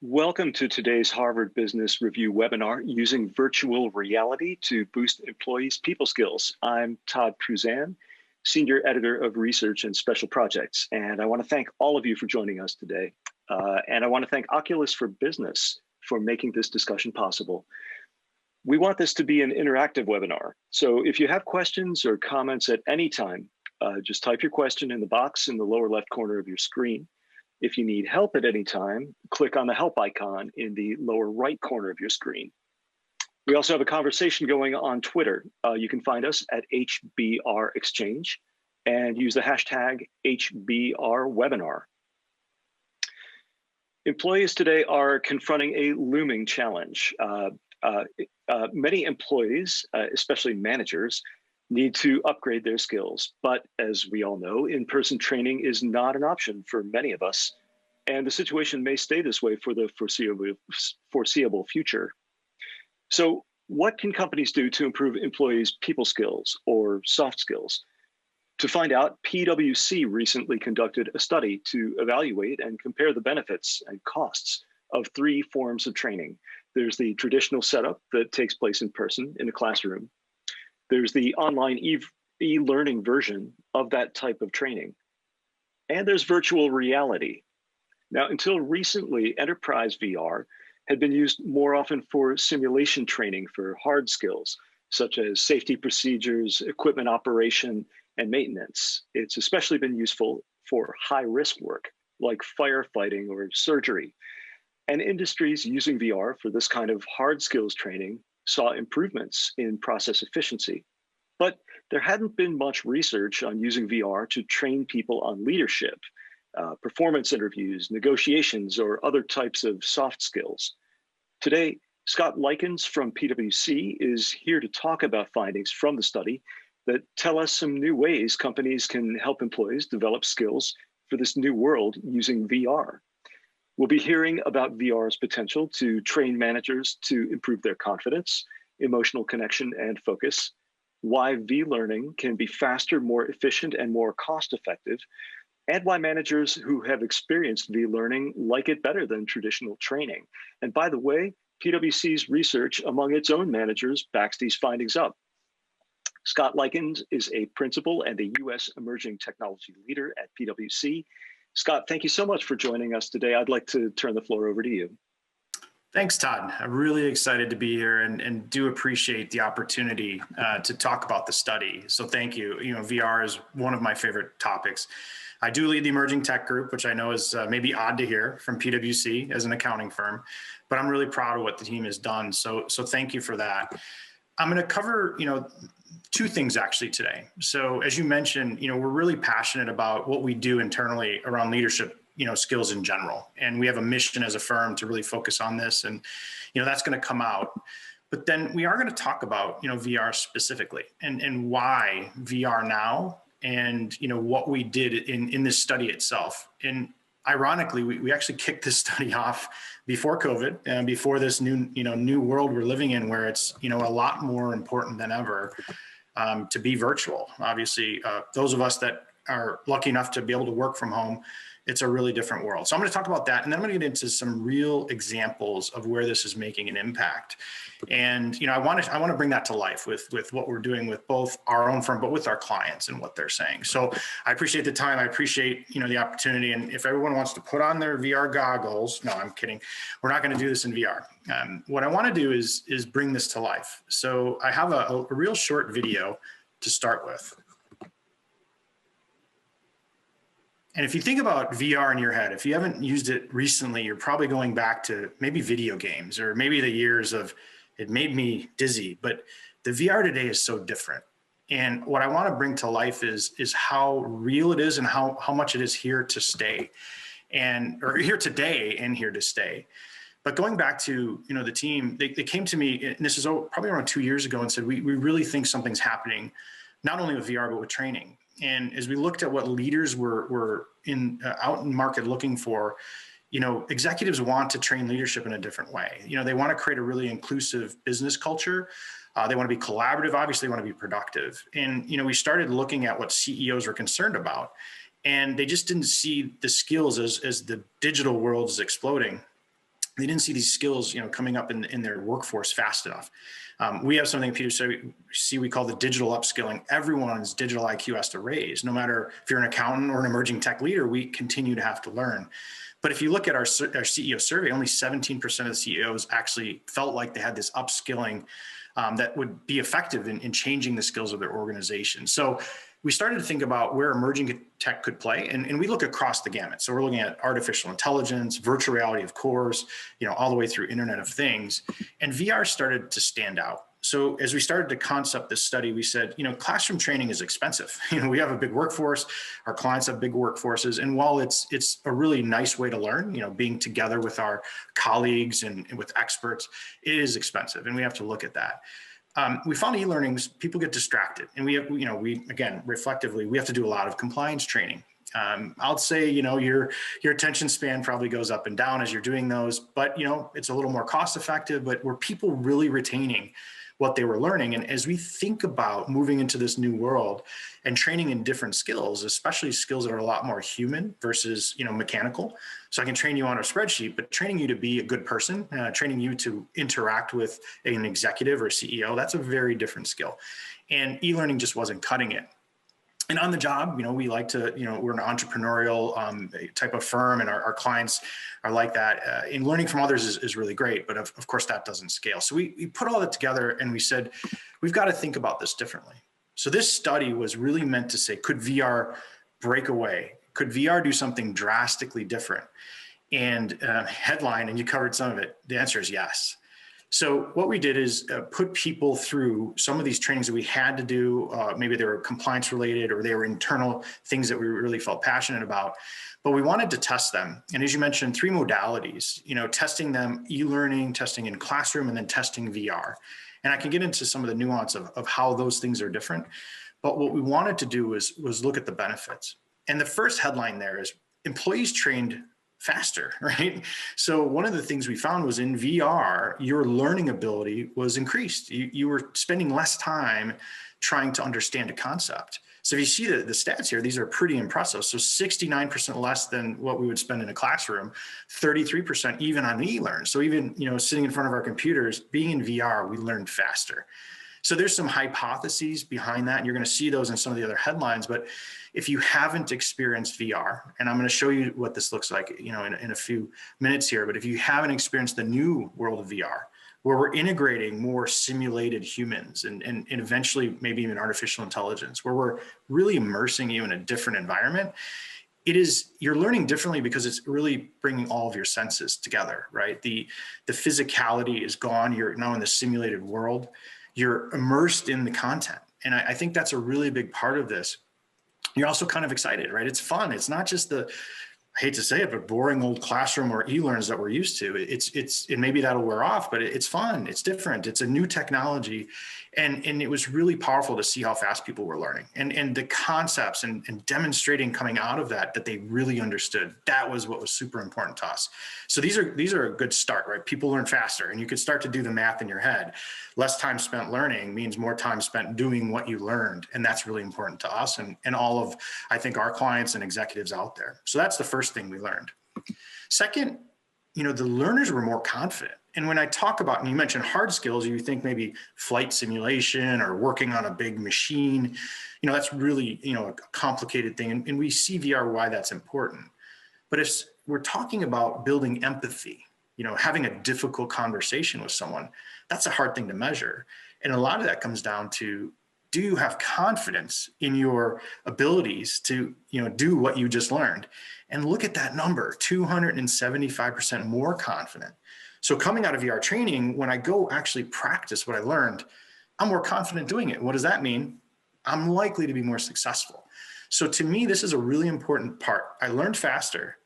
Welcome to today's Harvard Business Review webinar, Using Virtual Reality to Boost Employees' People Skills. I'm Todd Pruzan, Senior Editor of Research and Special Projects, and I want to thank all of you for joining us today. And I want to thank Oculus for Business for making this discussion possible. We want this to be an interactive webinar, so if you have questions or comments at any time, just type your question in the box in the lower left corner of your screen. If you need help at any time, click on the help icon in the lower right corner of your screen. We also have a conversation going on Twitter. You can find us at HBR Exchange and use the hashtag HBRWebinar. Employees today are confronting a looming challenge. Many employees, especially managers, need to upgrade their skills. But as we all know, in-person training is not an option for many of us, and the situation may stay this way for the foreseeable future. So what can companies do to improve employees' people skills or soft skills? To find out, PwC recently conducted a study to evaluate and compare the benefits and costs of three forms of training. There's the traditional setup that takes place in person in a classroom. There's the online e-learning version of that type of training. And there's virtual reality. Now, until recently, enterprise VR had been used more often for simulation training for hard skills, such as safety procedures, equipment operation, and maintenance. It's especially been useful for high-risk work, like firefighting or surgery. And industries using VR for this kind of hard skills training saw improvements in process efficiency. But there hadn't been much research on using VR to train people on leadership, performance interviews, negotiations, or other types of soft skills. Today, Scott Lykins from PwC is here to talk about findings from the study that tell us some new ways companies can help employees develop skills for this new world using VR. We'll be hearing about VR's potential to train managers to improve their confidence, emotional connection, and focus, why V-learning can be faster, more efficient, and more cost-effective, and why managers who have experienced V-learning like it better than traditional training. And by the way, PwC's research among its own managers backs these findings up. Scott Lykins is a principal and a U.S. emerging technology leader at PwC. Scott, thank you so much for joining us today. I'd like to turn the floor over to you. Thanks, Todd. I'm really excited to be here and do appreciate the opportunity to talk about the study. So thank you. VR is one of my favorite topics. I do lead the emerging tech group, which I know is maybe odd to hear from PwC as an accounting firm, but I'm really proud of what the team has done. So thank you for that. I'm going to cover, two things actually today. So as you mentioned, we're really passionate about what we do internally around leadership, skills in general. And we have a mission as a firm to really focus on this. And, that's going to come out. But then we are going to talk about, VR specifically and why VR now and, what we did in this study itself. And ironically, we actually kicked this study off before COVID and before this new world we're living in, where it's, a lot more important than ever to be virtual. Obviously, those of us that are lucky enough to be able to work from home, it's a really different world. So I'm going to talk about that, and then I'm going to get into some real examples of where this is making an impact. And I want to bring that to life with what we're doing with both our own firm, but with our clients and what they're saying. So I appreciate the time. I appreciate the opportunity. And if everyone wants to put on their VR goggles, no, I'm kidding. We're not going to do this in VR. What I want to do is bring this to life. So I have a real short video to start with. And if you think about VR in your head, if you haven't used it recently, you're probably going back to maybe video games or maybe the years of it made me dizzy. But the VR today is so different. And what I want to bring to life is how real it is and how much it is here to stay or here today and here to stay. But going back to the team, they came to me, and this is probably around 2 years ago, and said, we really think something's happening, not only with VR, but with training. And as we looked at what leaders were out in market looking for, executives want to train leadership in a different way. They want to create a really inclusive business culture. They want to be collaborative. Obviously, they want to be productive. And we started looking at what CEOs are concerned about, and they just didn't see the skills as the digital world is exploding. they didn't see these skills, coming up in their workforce fast enough. We have something at PwC we call the digital upskilling. Everyone's digital IQ has to raise. No matter if you're an accountant or an emerging tech leader, we continue to have to learn. But if you look at our CEO survey, only 17% of the CEOs actually felt like they had this upskilling that would be effective in changing the skills of their organization. So we started to think about where emerging tech could play, and we look across the gamut. So we're looking at artificial intelligence, virtual reality, of course, all the way through Internet of Things, and VR started to stand out. So as we started to concept this study, we said, classroom training is expensive. We have a big workforce, our clients have big workforces, and while it's a really nice way to learn, being together with our colleagues and with experts, it is expensive, and we have to look at that. We found e-learnings, people get distracted, and we again, reflectively, we have to do a lot of compliance training. I'll say, your attention span probably goes up and down as you're doing those, but it's a little more cost effective. But were people really retaining what they were learning? And as we think about moving into this new world and training in different skills, especially skills that are a lot more human versus mechanical. So I can train you on a spreadsheet, but training you to be a good person, training you to interact with an executive or CEO, that's a very different skill. And e-learning just wasn't cutting it. And on the job, we like to, we're an entrepreneurial type of firm, and our clients are like that. And learning from others is really great, but of course that doesn't scale. So we put all that together and we said, we've got to think about this differently. So this study was really meant to say, could VR break away? Could VR do something drastically different? And headline, and you covered some of it, the answer is yes. So what we did is put people through some of these trainings that we had to do. Maybe they were compliance related or they were internal things that we really felt passionate about, but we wanted to test them. And as you mentioned, 3 modalities, testing them, e-learning, testing in classroom, and then testing VR. And I can get into some of the nuance of how those things are different. But what we wanted to do was look at the benefits. And the first headline there is employees trained faster, right? So one of the things we found was in VR, your learning ability was increased. You were spending less time trying to understand a concept. So if you see the stats here, these are pretty impressive. So 69% less than what we would spend in a classroom, 33% even on e-learn. So even, sitting in front of our computers, being in VR, we learned faster. So there's some hypotheses behind that, and you're going to see those in some of the other headlines. But if you haven't experienced VR, and I'm going to show you what this looks like, in a few minutes here, but if you haven't experienced the new world of VR, where we're integrating more simulated humans and eventually maybe even artificial intelligence, where we're really immersing you in a different environment, you're learning differently because it's really bringing all of your senses together, right? The physicality is gone. You're now in the simulated world. You're immersed in the content. And I think that's a really big part of this. You're also kind of excited, right? It's fun. It's not just I hate to say it, but boring old classroom or e-learns that we're used to. And maybe that'll wear off, but it's fun. It's different. It's a new technology. And it was really powerful to see how fast people were learning and the concepts and demonstrating coming out of that they really understood. That was what was super important to us. So these are a good start, right? People learn faster, and you could start to do the math in your head. Less time spent learning means more time spent doing what you learned. And that's really important to us and all of, I think, our clients and executives out there. So that's the first thing we learned. Second, the learners were more confident. And when I talk about, and you mentioned hard skills, you think maybe flight simulation or working on a big machine, that's really, a complicated thing. And we see VR why that's important. But if we're talking about building empathy, having a difficult conversation with someone, that's a hard thing to measure. And a lot of that comes down to, do you have confidence in your abilities to, do what you just learned? And look at that number, 275% more confident. So coming out of VR training, when I go actually practice what I learned, I'm more confident doing it. What does that mean? I'm likely to be more successful. So to me, this is a really important part. I learned faster,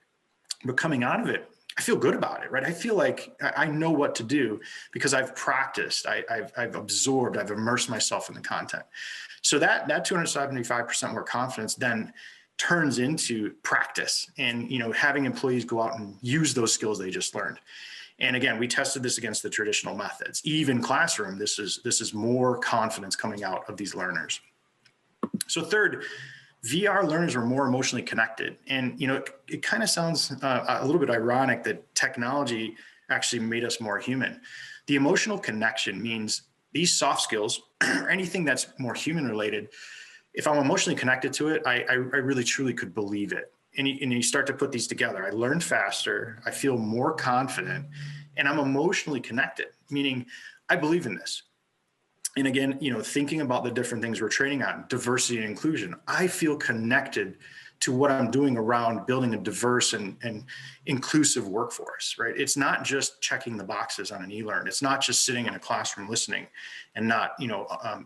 but coming out of it, I feel good about it, right? I feel like I know what to do because I've practiced, I've absorbed, I've immersed myself in the content. So that 275% more confidence then turns into practice and, having employees go out and use those skills they just learned. And again, we tested this against the traditional methods. Even classroom, this is more confidence coming out of these learners. So third, VR learners are more emotionally connected. And, it kind of sounds a little bit ironic that technology actually made us more human. The emotional connection means these soft skills or anything that's more human related, if I'm emotionally connected to it, I really truly could believe it. And you start to put these together. I learn faster, I feel more confident, and I'm emotionally connected, meaning I believe in this. And again, thinking about the different things we're training on, diversity and inclusion, I feel connected to what I'm doing around building a diverse and inclusive workforce, right? It's not just checking the boxes on an e-learn. It's not just sitting in a classroom listening and not,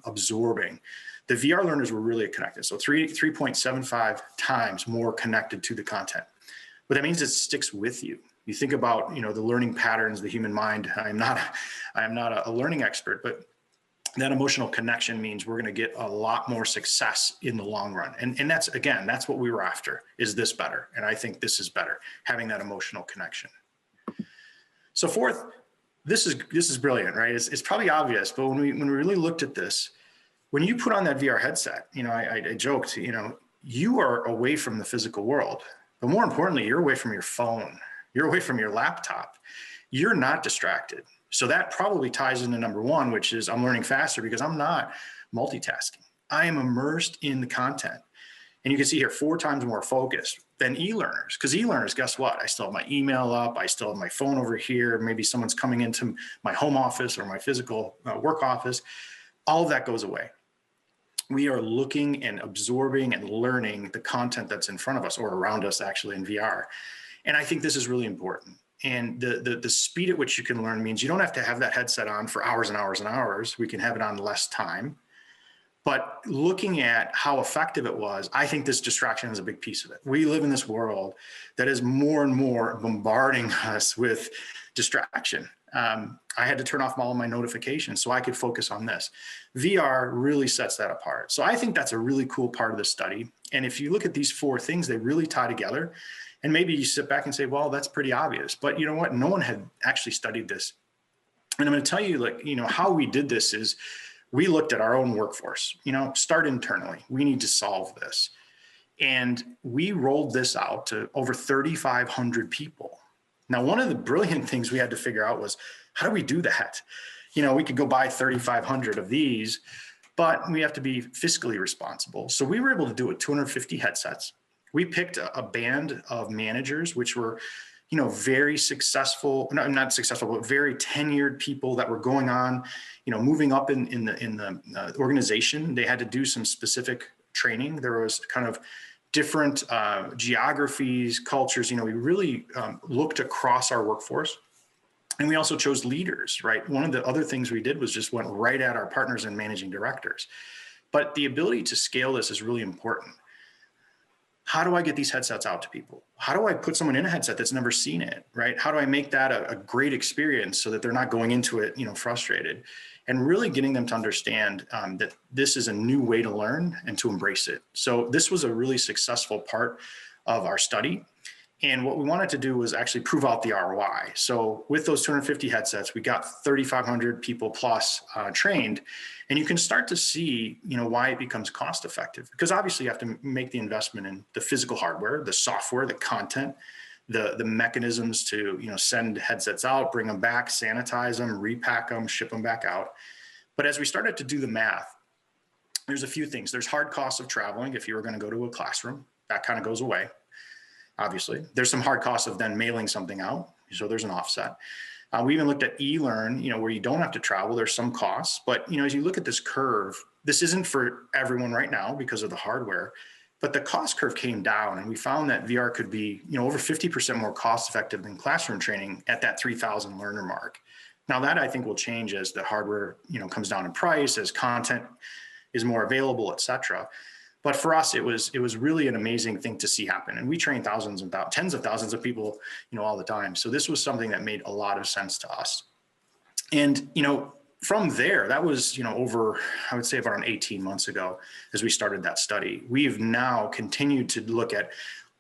absorbing. The VR learners were really connected. So 3.75 times more connected to the content. But that means it sticks with you. You think about, the learning patterns, the human mind. I am not a learning expert, but that emotional connection means we're going to get a lot more success in the long run. And that's what we were after. Is this better? And I think this is better, having that emotional connection. So fourth, this is brilliant, right? It's probably obvious, but when we really looked at this, when you put on that VR headset, I joked, you are away from the physical world, but more importantly, you're away from your phone, you're away from your laptop, you're not distracted. So that probably ties into number one, which is I'm learning faster because I'm not multitasking. I am immersed in the content. And you can see here 4 times more focused than e-learners, because e-learners, guess what? I still have my email up. I still have my phone over here. Maybe someone's coming into my home office or my physical work office. All of that goes away. We are looking and absorbing and learning the content that's in front of us or around us actually in VR. And I think this is really important. And the speed at which you can learn means you don't have to have that headset on for hours and hours and hours. We can have it on less time. But looking at how effective it was, I think this distraction is a big piece of it. We live in this world that is more and more bombarding us with distraction. I had to turn off all of my notifications so I could focus on this. VR really sets that apart. So I think that's a really cool part of the study. And if you look at these 4 things, they really tie together. And maybe you sit back and say, well, that's pretty obvious. But you know what? No one had actually studied this. And I'm going to tell you, how we did this is we looked at our own workforce, start internally. We need to solve this. And we rolled this out to over 3,500 people. Now, one of the brilliant things we had to figure out was, how do we do that? We could go buy 3,500 of these, but we have to be fiscally responsible. So we were able to do it, 250 headsets. We picked a band of managers, which were, very successful, not successful, but very tenured people that were going on, moving up in the organization. They had to do some specific training. There was kind of different geographies, cultures. We really looked across our workforce. And we also chose leaders, right? One of the other things we did was just went right at our partners and managing directors. But the ability to scale this is really important. How do I get these headsets out to people? How do I put someone in a headset that's never seen it, right? How do I make that a great experience so that they're not going into it, frustrated? And really getting them to understand that this is a new way to learn and to embrace it. So this was a really successful part of our study. And what we wanted to do was actually prove out the ROI. So with those 250 headsets, we got 3,500 people plus trained. And you can start to see, why it becomes cost effective. Because obviously you have to make the investment in the physical hardware, the software, the content, the mechanisms to, send headsets out, bring them back, sanitize them, repack them, ship them back out. But as we started to do the math, there's a few things. There's hard costs of traveling. If you were going to go to a classroom, that kind of goes away. Obviously, there's some hard costs of then mailing something out. So there's an offset. We even looked at e-learn, where you don't have to travel. There's some costs, but as you look at this curve, this isn't for everyone right now because of the hardware, but the cost curve came down, and we found that VR could be, over 50% more cost effective than classroom training at that 3,000 learner mark. Now that I think will change as the hardware, comes down in price, as content is more available, et cetera. But for us, it was really an amazing thing to see happen. And we train thousands and tens of thousands of people, all the time. So this was something that made a lot of sense to us. And, from there, that was, over, I would say around 18 months ago, as we started that study. We've now continued to look at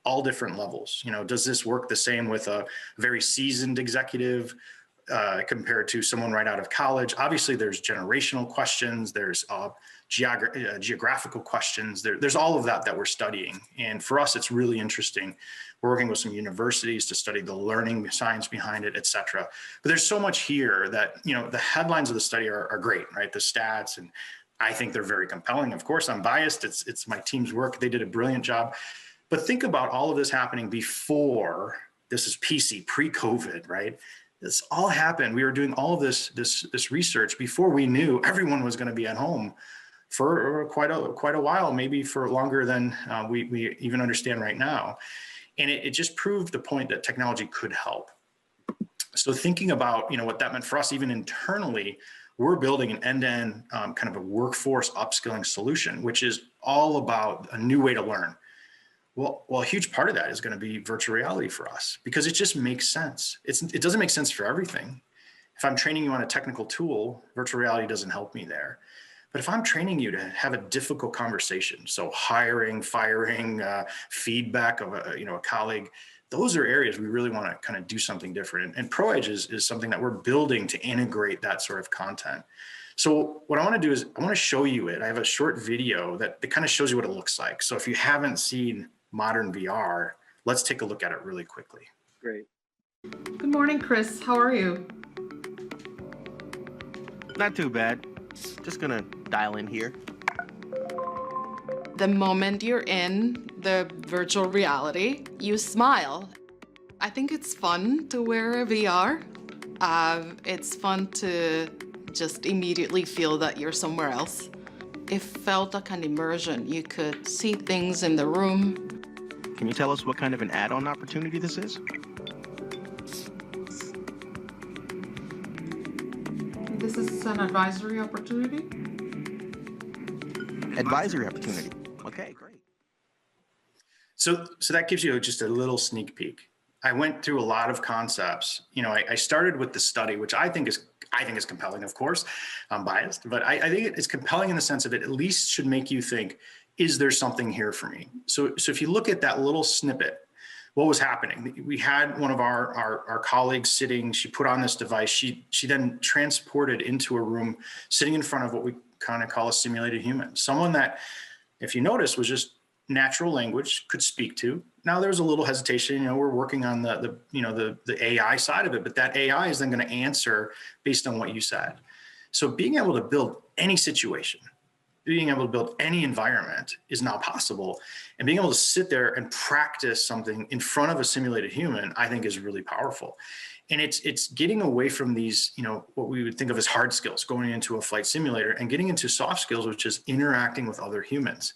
all different levels. Does this work the same with a very seasoned executive compared to someone right out of college? Obviously, there's generational questions. There's geographical questions. There's all of that we're studying. And for us, it's really interesting We're working with some universities to study the learning science behind it, et cetera. But there's so much here that, the headlines of the study are great, right? The stats, and I think they're very compelling. Of course, I'm biased. It's my team's work. They did a brilliant job. But think about all of this happening before. This is PC, pre-COVID, right? This all happened. We were doing all of this research before we knew everyone was going to be at home for quite a while, maybe for longer than we even understand right now. And it just proved the point that technology could help. So thinking about what that meant for us, even internally, we're building an end-to-end kind of a workforce upskilling solution, which is all about a new way to learn. Well, a huge part of that is going to be virtual reality for us, because it just makes sense. It doesn't make sense for everything. If I'm training you on a technical tool, virtual reality doesn't help me there. But if I'm training you to have a difficult conversation, so hiring, firing, feedback of a colleague, those are areas we really want to kind of do something different. And ProEdge is something that we're building to integrate that sort of content. So what I want to do is I want to show you it. I have a short video that kind of shows you what it looks like. So if you haven't seen modern VR, let's take a look at it really quickly. Great. Good morning, Chris. How are you? Not too bad. Just gonna dial in here. The moment you're in the virtual reality, you smile. I think it's fun to wear a VR. It's fun to just immediately feel that you're somewhere else. It felt like an immersion. You could see things in the room. Can you tell us what kind of an add-on opportunity this is? This is an advisory opportunity. Advisory opportunity. Okay, great. So that gives you just a little sneak peek. I went through a lot of concepts. I started with the study, which I think is compelling. Of course, I'm biased, but I think it's compelling in the sense of it at least should make you think, is there something here for me? So if you look at that little snippet, what was happening? We had one of our colleagues sitting. She put on this device. She then transported into a room, sitting in front of what we kind of call a simulated human. Someone that, if you notice, was just natural language, could speak to. Now there's a little hesitation. We're working on the AI side of it, but that AI is then going to answer based on what you said. So being able to build any situation, being able to build any environment is now possible. And being able to sit there and practice something in front of a simulated human, I think is really powerful. And it's getting away from these, what we would think of as hard skills, going into a flight simulator, and getting into soft skills, which is interacting with other humans.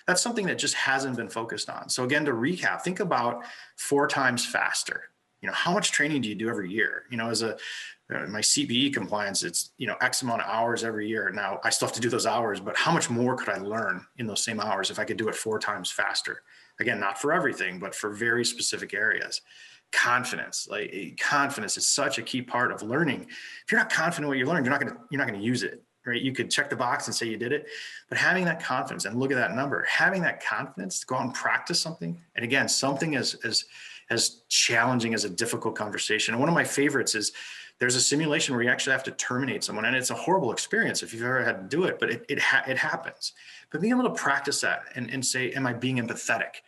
That's something that just hasn't been focused on. So again, to recap, think about 4 times faster. How much training do you do every year? As my CPE compliance, it's, X amount of hours every year. Now I still have to do those hours, but how much more could I learn in those same hours if I could do it 4 times faster? Again, not for everything, but for very specific areas. Confidence, confidence is such a key part of learning. If you're not confident in what you're learning, you're not going to use it, right? You could check the box and say you did it, but having that confidence, and look at that number, having that confidence to go out and practice something. And again, something as challenging as a difficult conversation. And one of my favorites is there's a simulation where you actually have to terminate someone, and it's a horrible experience if you've ever had to do it, but it happens. But being able to practice that and say, am I being empathetic?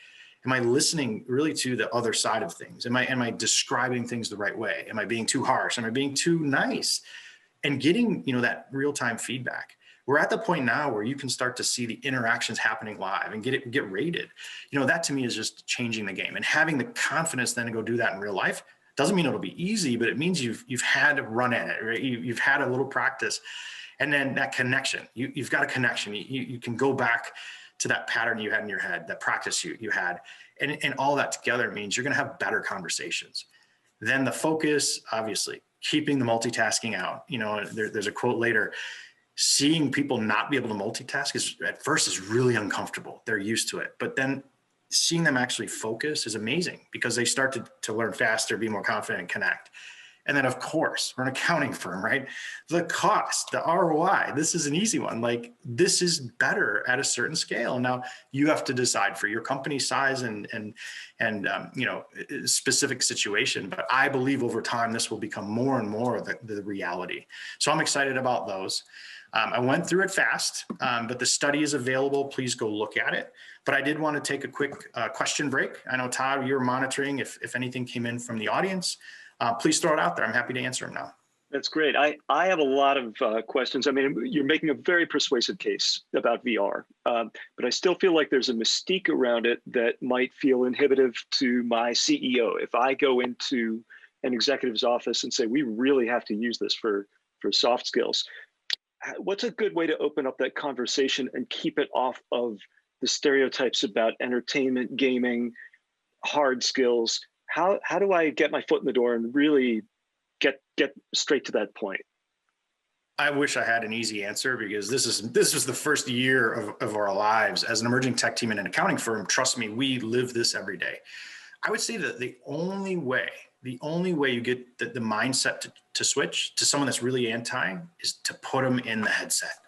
Am I listening really to the other side of things? Am I describing things the right way? Am I being too harsh? Am I being too nice? And getting, that real-time feedback. We're at the point now where you can start to see the interactions happening live and get rated. That to me is just changing the game. And having the confidence then to go do that in real life doesn't mean it'll be easy, but it means you've had to run at it, right? You've had a little practice. And then that connection, you've got a connection. You can go back to that pattern you had in your head, that practice you had. And all that together means you're going to have better conversations. Then the focus, obviously, keeping the multitasking out. There's a quote later, seeing people not be able to multitask at first is really uncomfortable. They're used to it. But then seeing them actually focus is amazing, because they start to learn faster, be more confident, and connect. And then, of course, we're an accounting firm, right? The cost, the ROI, this is an easy one. This is better at a certain scale. Now you have to decide for your company size and specific situation. But I believe over time, this will become more and more the reality. So I'm excited about those. I went through it fast, but the study is available. Please go look at it. But I did want to take a quick question break. I know, Todd, you're monitoring if anything came in from the audience. Please throw it out there. I'm happy to answer them now. That's great. I have a lot of questions. I mean, you're making a very persuasive case about VR, but I still feel like there's a mystique around it that might feel inhibitive to my CEO. If I go into an executive's office and say, we really have to use this for soft skills, what's a good way to open up that conversation and keep it off of the stereotypes about entertainment, gaming, hard skills? How do I get my foot in the door and really get straight to that point? I wish I had an easy answer, because this was the first year of our lives as an emerging tech team in an accounting firm. Trust me, we live this every day. I would say that the only way you get the mindset to switch to someone that's really anti is to put them in the headset.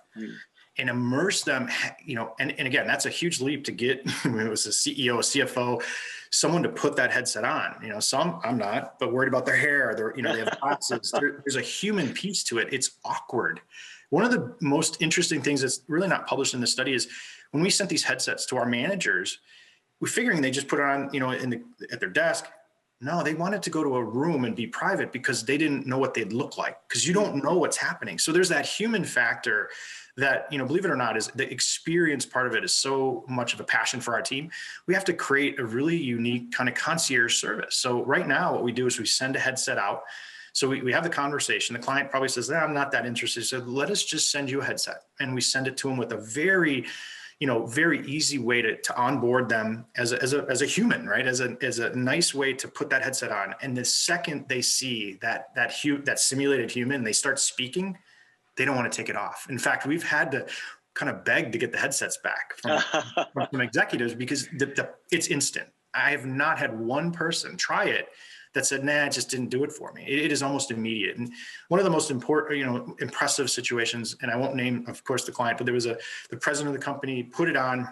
And immerse them, and again, that's a huge leap to get. It was a CEO, a CFO, someone to put that headset on. Some I'm not, but worried about their hair. They have glasses. There's a human piece to it. It's awkward. One of the most interesting things that's really not published in the study is when we sent these headsets to our managers, we're figuring they just put it on, at their desk. No, they wanted to go to a room and be private because they didn't know what they'd look like, because you don't know what's happening. So there's that human factor that, believe it or not, is the experience part of it is so much of a passion for our team. We have to create a really unique kind of concierge service. So right now, what we do is we send a headset out. So we have the conversation. The client probably says, I'm not that interested. So let us just send you a headset. And we send it to them with a very easy way to onboard them as a human, right? As a nice way to put that headset on. And the second they see that simulated human, they start speaking, they don't want to take it off. In fact, we've had to kind of beg to get the headsets back from some executives, because it's instant. I have not had one person try it that said, nah, it just didn't do it for me. It is almost immediate. And one of the most important, impressive situations, and I won't name, of course, the client, but there was the president of the company put it on,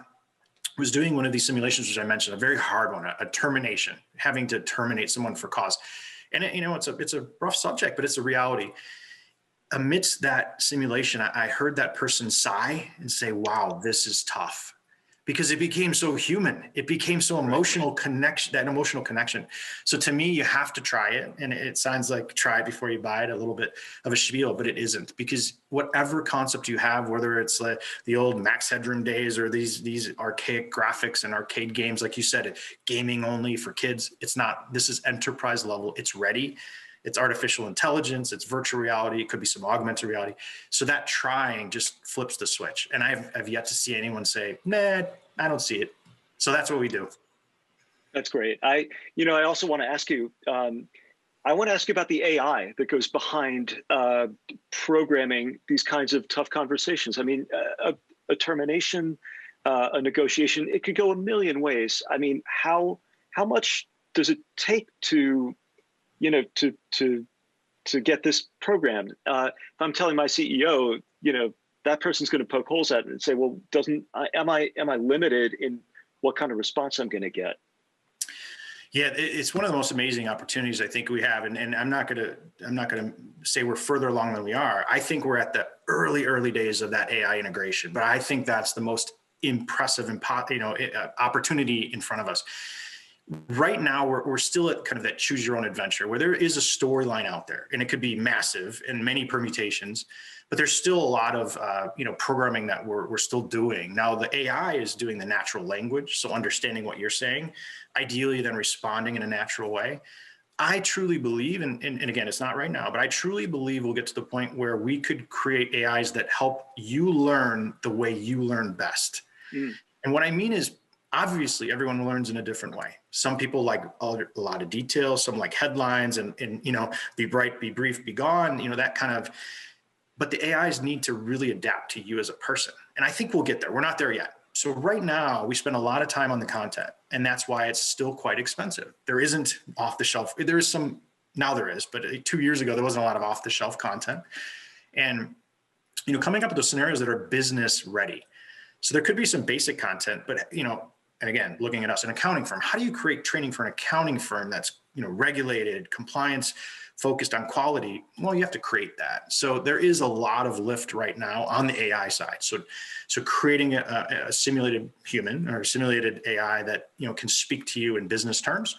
was doing one of these simulations, which I mentioned, a very hard one, a termination, having to terminate someone for cause. And it's a rough subject, but it's a reality. Amidst that simulation, I heard that person sigh and say, wow, this is tough. Because it became so human. It became so emotional connection, that emotional connection. So to me, you have to try it. And it sounds like try it before you buy it, a little bit of a spiel, but it isn't. Because whatever concept you have, whether it's like the old Max Headroom days or these archaic graphics and arcade games, like you said, gaming only for kids, it's not. This is enterprise level. It's ready. It's artificial intelligence, it's virtual reality, it could be some augmented reality. So that trying just flips the switch. And I've yet to see anyone say, nah, I don't see it. So that's what we do. That's great. I also want to ask you, I want to ask you about the AI that goes behind programming these kinds of tough conversations. I mean, a termination, a negotiation, it could go a million ways. I mean, how much does it take to get this programmed? If I'm telling my CEO, that person's going to poke holes at it and say, well, am I limited in what kind of response I'm going to get? Yeah, it's one of the most amazing opportunities I think we have, and I'm not going to say we're further along than we are. I think we're at the early days of that AI integration, but I think that's the most impressive opportunity in front of us. Right now, we're still at kind of that choose your own adventure, where there is a storyline out there, and it could be massive and many permutations, but there's still a lot of programming that we're still doing. Now, the AI is doing the natural language, so understanding what you're saying, ideally then responding in a natural way. I truly believe, and again, it's not right now, but I truly believe we'll get to the point where we could create AIs that help you learn the way you learn best. And what I mean is, obviously, everyone learns in a different way. Some people like a lot of detail, some like headlines and be bright, be brief, be gone, that kind of, but the AIs need to really adapt to you as a person. And I think we'll get there. We're not there yet. So right now we spend a lot of time on the content, and that's why it's still quite expensive. There isn't off the shelf. There is some, now there is, but 2 years ago, there wasn't a lot of off the shelf content. And, coming up with those scenarios that are business ready. So there could be some basic content, but and again, looking at us, an accounting firm, how do you create training for an accounting firm that's, regulated, compliance, focused on quality? Well, you have to create that. So there is a lot of lift right now on the AI side. So creating a simulated human or simulated AI that, can speak to you in business terms,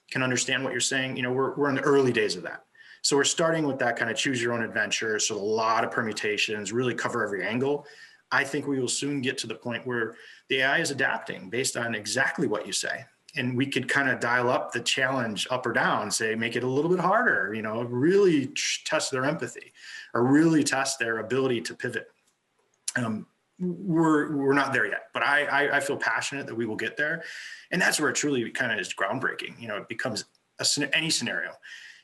can understand what you're saying. We're in the early days of that. So we're starting with that kind of choose your own adventure. So a lot of permutations, really cover every angle. I think we will soon get to the point where the AI is adapting based on exactly what you say. And we could kind of dial up the challenge up or down, say, make it a little bit harder, really test their empathy or really test their ability to pivot. We're not there yet, but I feel passionate that we will get there. And that's where it truly kind of is groundbreaking. It becomes any scenario,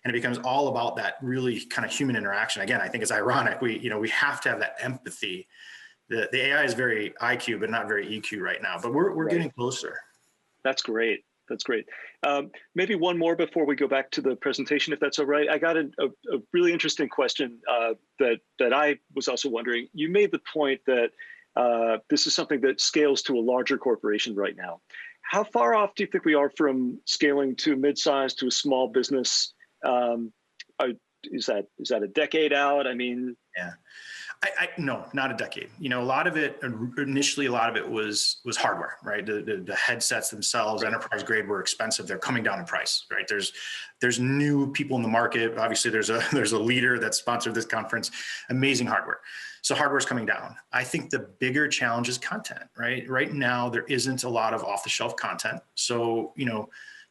and it becomes all about that really kind of human interaction. Again, I think it's ironic. We have to have that empathy. The AI is very IQ, but not very EQ right now, but we're getting closer. That's great. That's great. Maybe one more before we go back to the presentation, if that's all right. I got a really interesting question that I was also wondering. You made the point that this is something that scales to a larger corporation right now. How far off do you think we are from scaling to mid-size to a small business? Is that a decade out? I mean, yeah. No, not a decade. A lot of it initially, was hardware, right? The headsets themselves, enterprise grade, were expensive. They're coming down in price, right? There's new people in the market. Obviously, there's a leader that sponsored this conference. Amazing hardware. So hardware's coming down. I think the bigger challenge is content, right? Right now, there isn't a lot of off-the-shelf content. So,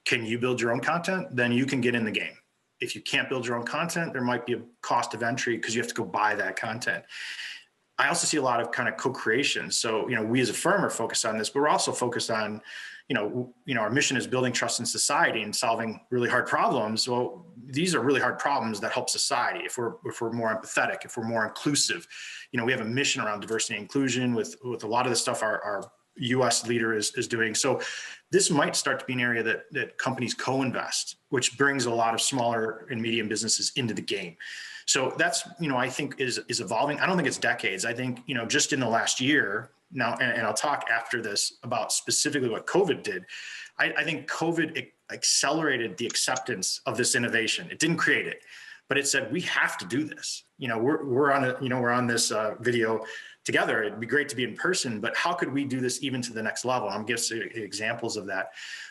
can you build your own content? Then you can get in the game. If you can't build your own content, there might be a cost of entry because you have to go buy that content. I also see a lot of kind of co-creation. So, we as a firm are focused on this, but we're also focused on, our mission is building trust in society and solving really hard problems. Well, these are really hard problems that help society. If we're more empathetic, if we're more inclusive, we have a mission around diversity and inclusion with a lot of the stuff our US leader is doing. So this might start to be an area that companies co-invest, which brings a lot of smaller and medium businesses into the game. So that's, I think is evolving. I don't think it's decades. I think, just in the last year now, and I'll talk after this about specifically what COVID did. I think COVID accelerated the acceptance of this innovation. It didn't create it, but it said, we have to do this. We're on this video together. It'd be great to be in person, but how could we do this even to the next level? I'm giving some examples of that.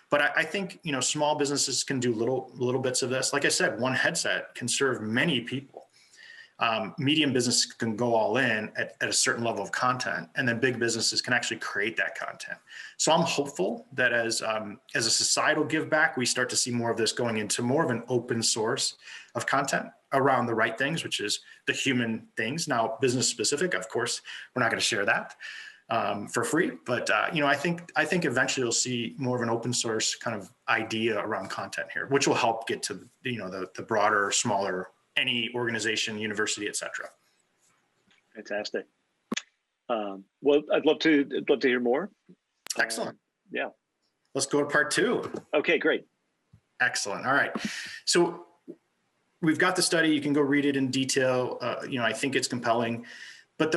But I think, small businesses can do little bits of this. Like I said, one headset can serve many people. Medium business can go all in at a certain level of content, and then big businesses can actually create that content. So I'm hopeful that as a societal give back, we start to see more of this going into more of an open source of content around the right things, which is the human things. Now, business specific, of course, we're not going to share that for free, but I think eventually you'll see more of an open source kind of idea around content here, which will help get to the broader, smaller, any organization, university, et cetera. Fantastic. Well, I'd love to hear more. Excellent. Yeah. Let's go to part 2. Okay, great. Excellent. All right. So we've got the study. You can go read it in detail. I think it's compelling, but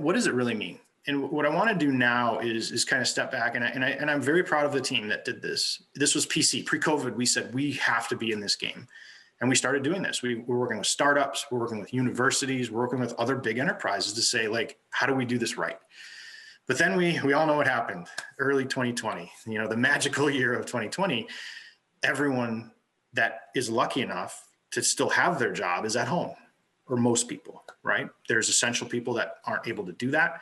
what does it really mean? And what I want to do now is kind of step back, and I'm very proud of the team that did this. This was PC pre-COVID. We said we have to be in this game, and we started doing this. We're working with startups, we're working with universities, we're working with other big enterprises to say, like, how do we do this right? But then we all know what happened. Early 2020, the magical year of 2020. Everyone that is lucky enough to still have their job is at home, or most people, right? There's essential people that aren't able to do that.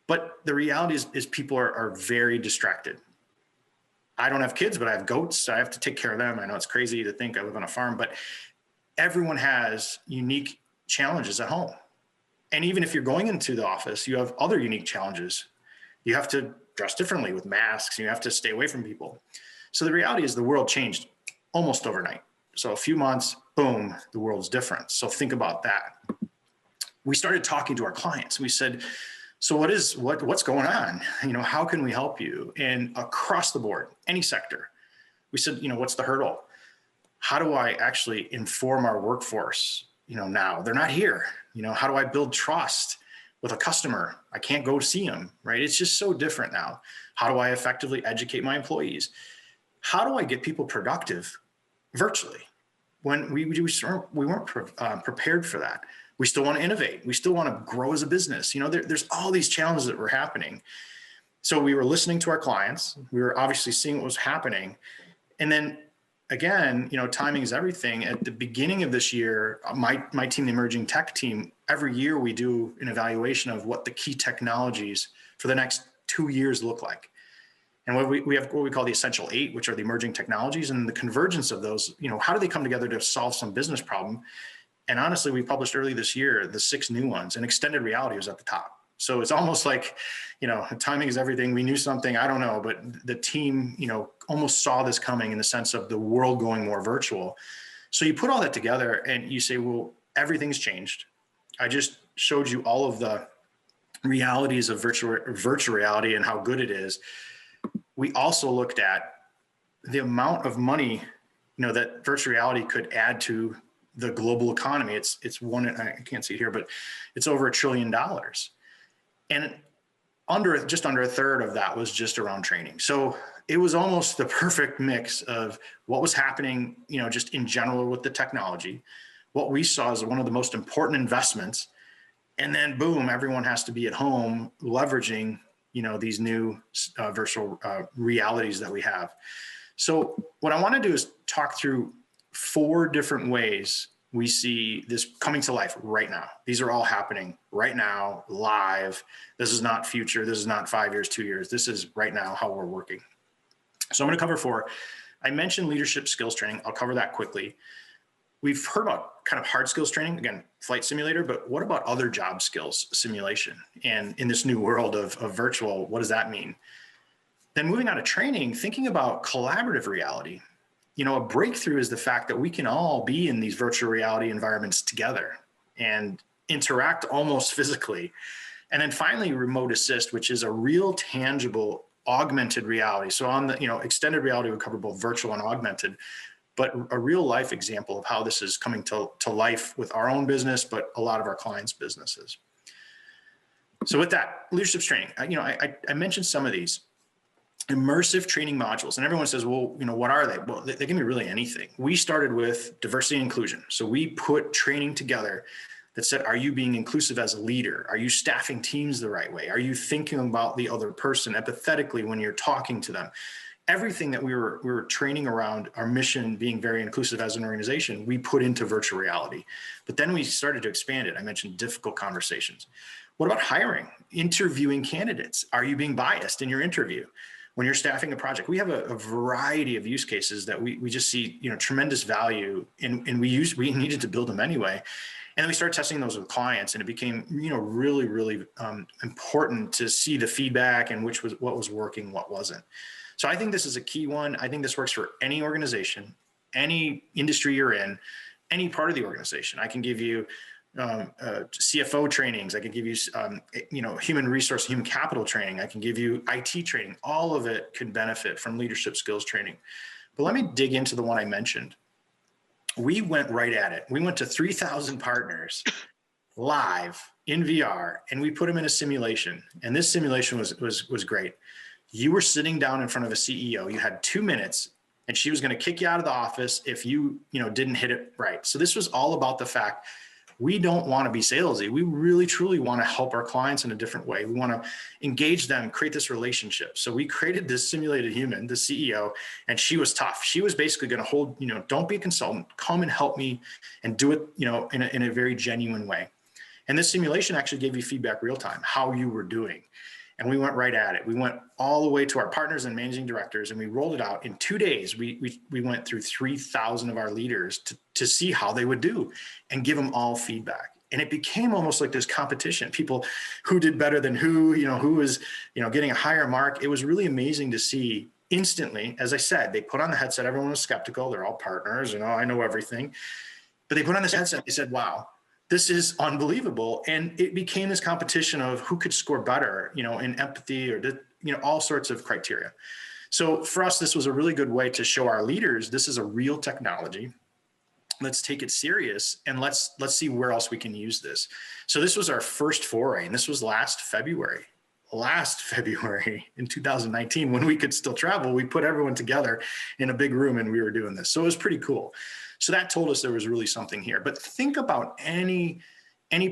But the reality is people are very distracted. I don't have kids, but I have goats. So I have to take care of them. I know it's crazy to think I live on a farm, but everyone has unique challenges at home. And even if you're going into the office, you have other unique challenges. You have to dress differently with masks, and you have to stay away from people. So the reality is the world changed almost overnight. So a few months, boom, the world's different. So think about that. We started talking to our clients. We said, so what's going on? How can we help you? And across the board, any sector, we said, what's the hurdle? How do I actually inform our workforce? Now they're not here. How do I build trust? with a customer. I can't go see them, right? It's just so different now. How do I effectively educate my employees? How do I get people productive virtually? When we weren't prepared for that. We still want to innovate. We still want to grow as a business. There's all these challenges that were happening. So we were listening to our clients. We were obviously seeing what was happening. And then again, timing is everything. At the beginning of this year, my team, the emerging tech team, every year we do an evaluation of what the key technologies for the next 2 years look like. And we have what we call the essential 8, which are the emerging technologies, and the convergence of those, how do they come together to solve some business problem? And honestly, we published early this year, the 6 new ones, and extended reality was at the top. So it's almost like, timing is everything. We knew something, I don't know, but the team, almost saw this coming in the sense of the world going more virtual. So you put all that together and you say, well, everything's changed. I just showed you all of the realities of virtual reality and how good it is. We also looked at the amount of money, that virtual reality could add to the global economy. It's one, I can't see it here, but it's over $1 trillion. And just under a third of that was just around training. So it was almost the perfect mix of what was happening, just in general with the technology, what we saw as one of the most important investments. And then boom, everyone has to be at home leveraging, these new virtual realities that we have. So what I want to do is talk through 4 different ways we see this coming to life right now. These are all happening right now, live. This is not future. This is not 5 years, 2 years. This is right now how we're working. So I'm going to cover 4. I mentioned leadership skills training. I'll cover that quickly. We've heard about kind of hard skills training, again, flight simulator, but what about other job skills simulation? And in this new world of virtual, what does that mean? Then moving on to training, thinking about collaborative reality. A breakthrough is the fact that we can all be in these virtual reality environments together and interact almost physically. And then finally, remote assist, which is a real tangible augmented reality. So on the, extended reality would cover both virtual and augmented, but a real life example of how this is coming to life with our own business, but a lot of our clients' businesses. So with that, leadership training, I mentioned some of these. Immersive training modules. And everyone says, well, what are they? Well, they can be really anything. We started with diversity and inclusion. So we put training together that said, are you being inclusive as a leader? Are you staffing teams the right way? Are you thinking about the other person empathetically when you're talking to them? Everything that we were training around our mission being very inclusive as an organization, we put into virtual reality. But then we started to expand it. I mentioned difficult conversations. What about hiring? Interviewing candidates. Are you being biased in your interview? When you're staffing a project, we have a variety of use cases that we just see, tremendous value in, and we needed to build them anyway. And then we started testing those with clients, and it became, really, really important to see the feedback and what was working, what wasn't. So I think this is a key one. I think this works for any organization, any industry you're in, any part of the organization. I can give you CFO trainings. I can give you, human resource, human capital training. I can give you IT training. All of it can benefit from leadership skills training. But let me dig into the one I mentioned. We went right at it. We went to 3,000 partners live in VR, and we put them in a simulation. And this simulation was great. You were sitting down in front of a CEO. You had 2 minutes, and she was going to kick you out of the office if you didn't hit it right. So this was all about the fact we don't want to be salesy. We really, truly want to help our clients in a different way. We want to engage them, create this relationship. So we created this simulated human, the CEO, and she was tough. She was basically going to hold, don't be a consultant, come and help me and do it, in a very genuine way. And this simulation actually gave you feedback real time, how you were doing. And we went right at it. We went all the way to our partners and managing directors, and we rolled it out in 2 days. We went through 3,000 of our leaders to see how they would do and give them all feedback. And it became almost like this competition, people who did better than who was, getting a higher mark. It was really amazing to see instantly. As I said, they put on the headset, everyone was skeptical. They're all partners, I know everything. But they put on this headset, they said, wow, this is unbelievable. And it became this competition of who could score better, in empathy or, all sorts of criteria. So for us, this was a really good way to show our leaders, this is a real technology. let's take it serious, and let's see where else we can use this. So this was our first foray, and this was last February in 2019, when we could still travel. We put everyone together in a big room and we were doing this. So it was pretty cool. So that told us there was really something here. But think about any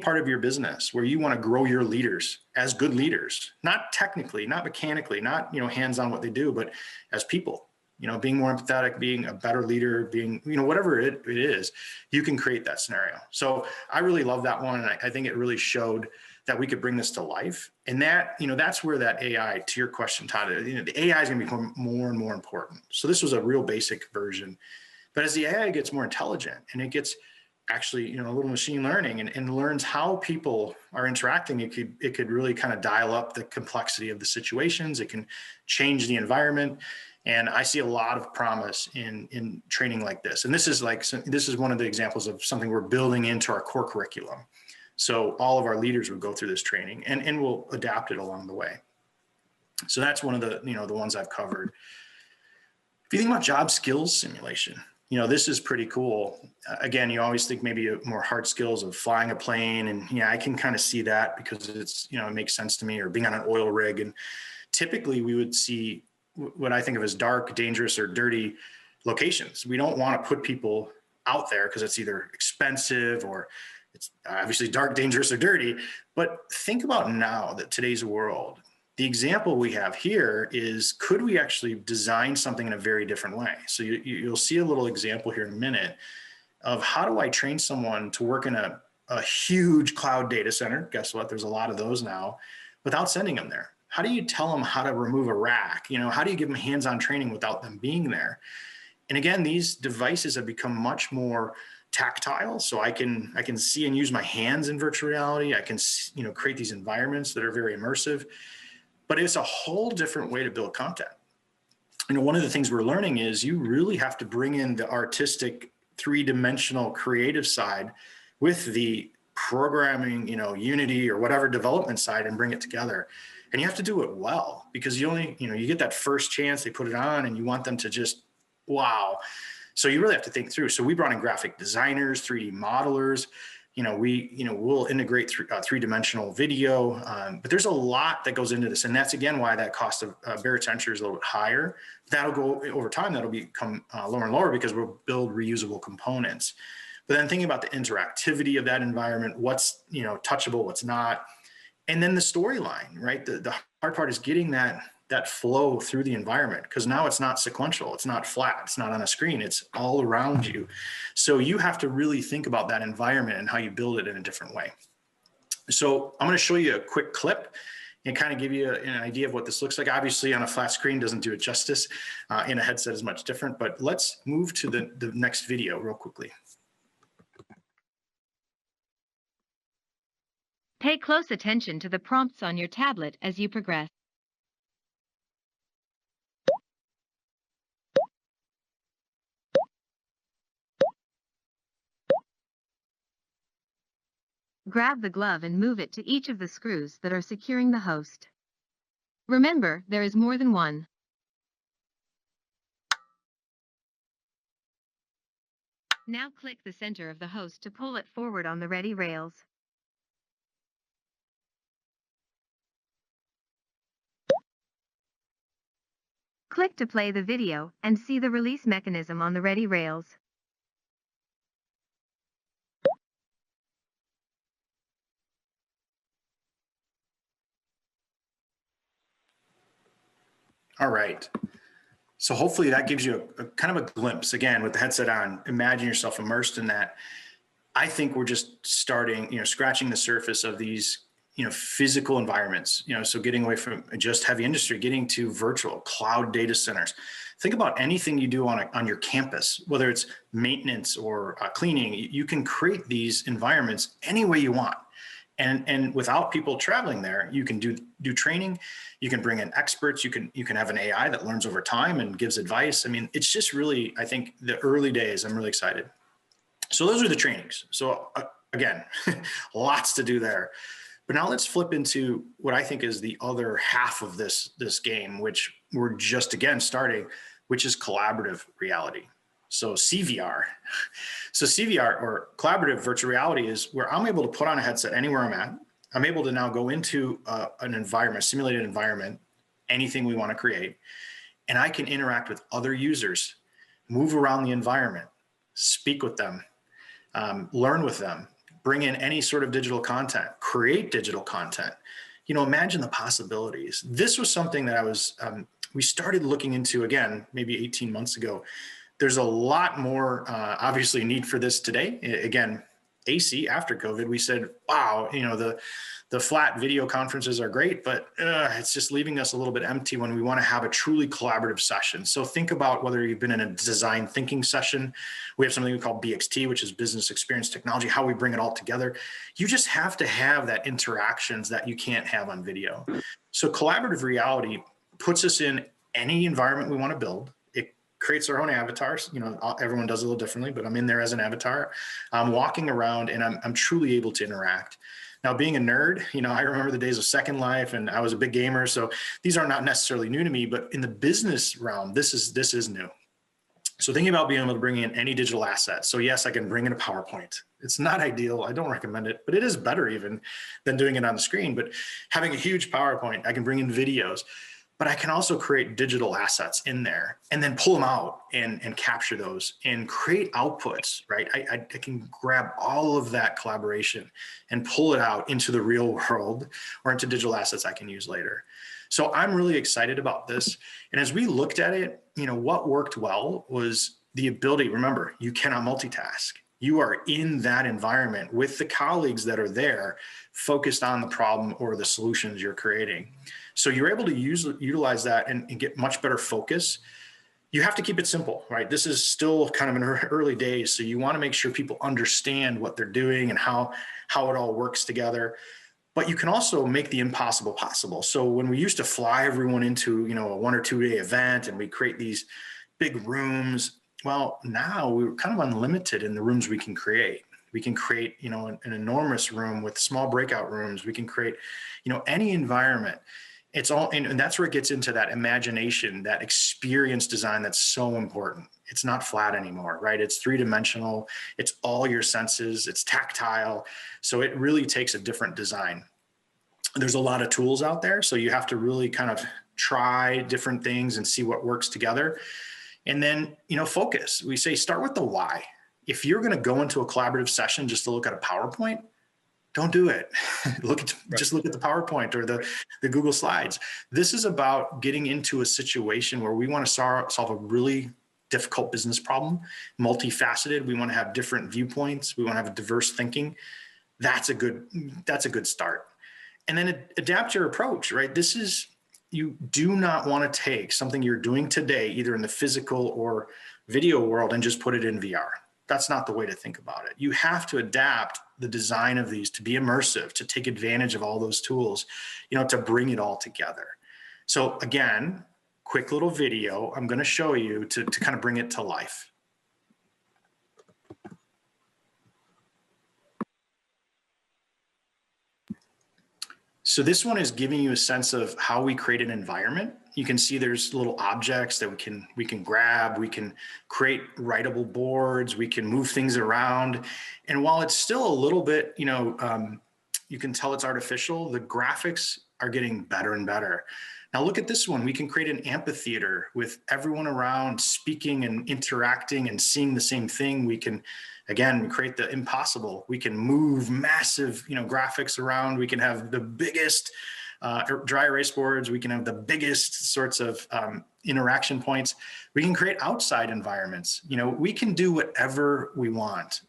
part of your business where you want to grow your leaders as good leaders, not technically, not mechanically, not, hands on what they do, but as people. Being more empathetic, being a better leader, being, whatever it is, you can create that scenario. So I really love that one. And I think it really showed that we could bring this to life. And that, that's where that AI, to your question, Todd, the AI is going to become more and more important. So this was a real basic version. But as the AI gets more intelligent and it gets actually, a little machine learning and learns how people are interacting, it could really kind of dial up the complexity of the situations. It can change the environment. And I see a lot of promise in training like this. And this is one of the examples of something we're building into our core curriculum. So all of our leaders would go through this training and we'll adapt it along the way. So that's one of the, the ones I've covered. If you think about job skills simulation, this is pretty cool. Again, you always think maybe more hard skills of flying a plane. And I can kind of see that because it's, it makes sense to me, or being on an oil rig. And typically we would see what I think of as dark, dangerous, or dirty locations. We don't want to put people out there because it's either expensive or it's obviously dark, dangerous, or dirty. But think about now that today's world, the example we have here is, could we actually design something in a very different way? So you'll see a little example here in a minute of how do I train someone to work in a huge cloud data center? Guess what? There's a lot of those now, without sending them there. How do you tell them how to remove a rack? How do you give them hands-on training without them being there? And again, these devices have become much more tactile. So I can see and use my hands in virtual reality. I can, create these environments that are very immersive, but it's a whole different way to build content. One of the things we're learning is you really have to bring in the artistic, three-dimensional creative side with the programming, Unity or whatever development side, and bring it together. And you have to do it well, because you only, you get that first chance, they put it on and you want them to just, wow. So you really have to think through. So we brought in graphic designers, 3D modelers, we'll integrate three-dimensional video, but there's a lot that goes into this. And that's, again, why that cost of Barrett's entry is a little bit higher. That'll go over time, that'll become lower and lower because we'll build reusable components. But then thinking about the interactivity of that environment, what's, touchable, what's not. And then the storyline, right? The hard part is getting that flow through the environment, because now it's not sequential, it's not flat, it's not on a screen, it's all around you. So you have to really think about that environment and how you build it in a different way. So I'm going to show you a quick clip and kind of give you an idea of what this looks like. Obviously on a flat screen doesn't do it justice. In a headset is much different, but let's move to the next video real quickly. Pay close attention to the prompts on your tablet as you progress. Grab the glove and move it to each of the screws that are securing the host. Remember, there is more than one. Now click the center of the host to pull it forward on the ready rails. Click to play the video and see the release mechanism on the ready rails. All right. So hopefully that gives you a kind of a glimpse, again, with the headset on. Imagine yourself immersed in that. I think we're just starting, scratching the surface of these, physical environments, so getting away from just heavy industry, getting to virtual cloud data centers. Think about anything you do on your campus, whether it's maintenance or cleaning. You can create these environments any way you want. And without people traveling there, you can do training. You can bring in experts. You can have an AI that learns over time and gives advice. I mean, it's just really, I think, the early days. I'm really excited. So those are the trainings. So again, lots to do there. But now let's flip into what I think is the other half of this game, which we're just, again, starting, which is collaborative reality. So CVR. So CVR, or collaborative virtual reality, is where I'm able to put on a headset anywhere I'm at. I'm able to now go into an environment, a simulated environment, anything we want to create, and I can interact with other users, move around the environment, speak with them, learn with them, bring in any sort of digital content, create digital content. Imagine the possibilities. This was something that we started looking into, again, maybe 18 months ago. There's a lot more, obviously, need for this today. Again, AC, after COVID, we said, wow, the flat video conferences are great, but it's just leaving us a little bit empty when we want to have a truly collaborative session. So think about whether you've been in a design thinking session. We have something we call BXT, which is business experience technology, how we bring it all together. You just have to have that interactions that you can't have on video. So collaborative reality puts us in any environment we want to build. It creates our own avatars. Everyone does it a little differently, but I'm in there as an avatar. I'm walking around and I'm truly able to interact. Now, being a nerd, I remember the days of Second Life, and I was a big gamer. So these are not necessarily new to me, but in the business realm, this is new. So thinking about being able to bring in any digital asset. So yes, I can bring in a PowerPoint. It's not ideal. I don't recommend it, but it is better even than doing it on the screen. But having a huge PowerPoint, I can bring in videos, but I can also create digital assets in there and then pull them out and capture those and create outputs, right? I can grab all of that collaboration and pull it out into the real world or into digital assets I can use later. So I'm really excited about this. And as we looked at it, what worked well was the ability. Remember, you cannot multitask. You are in that environment with the colleagues that are there, focused on the problem or the solutions you're creating. So you're able to utilize that and get much better focus. You have to keep it simple, right? This is still kind of in early days. So you want to make sure people understand what they're doing and how it all works together. But you can also make the impossible possible. So when we used to fly everyone into, a 1 or 2 day event and we create these big rooms, well, now we're kind of unlimited in the rooms we can create. We can create, an enormous room with small breakout rooms. We can create, any environment. It's all, and that's where it gets into that imagination, that experience design that's so important. It's not flat anymore, right? It's 3-dimensional. It's all your senses. It's tactile. So it really takes a different design. There's a lot of tools out there. So you have to really kind of try different things and see what works together. And then, focus. We say, start with the why. If you're going to go into a collaborative session just to look at a PowerPoint, don't do it. Just look at the PowerPoint or the Google Slides. This is about getting into a situation where we want to solve a really difficult business problem, multifaceted. We want to have different viewpoints. We want to have a diverse thinking. That's a good start. And then adapt your approach, right? You do not want to take something you're doing today, either in the physical or video world, and just put it in VR. That's not the way to think about it. You have to adapt the design of these to be immersive, to take advantage of all those tools, to bring it all together. So again, quick little video I'm going to show you to kind of bring it to life. So this one is giving you a sense of how we create an environment. You can see there's little objects that we can grab. We can create writable boards. We can move things around. And while it's still a little bit, you can tell it's artificial, the graphics are getting better and better. Now look at this one. We can create an amphitheater with everyone around speaking and interacting and seeing the same thing. We can, again, create the impossible. We can move massive, graphics around. We can have the biggest dry erase boards. We can have the biggest sorts of interaction points. We can create outside environments. We can do whatever we want.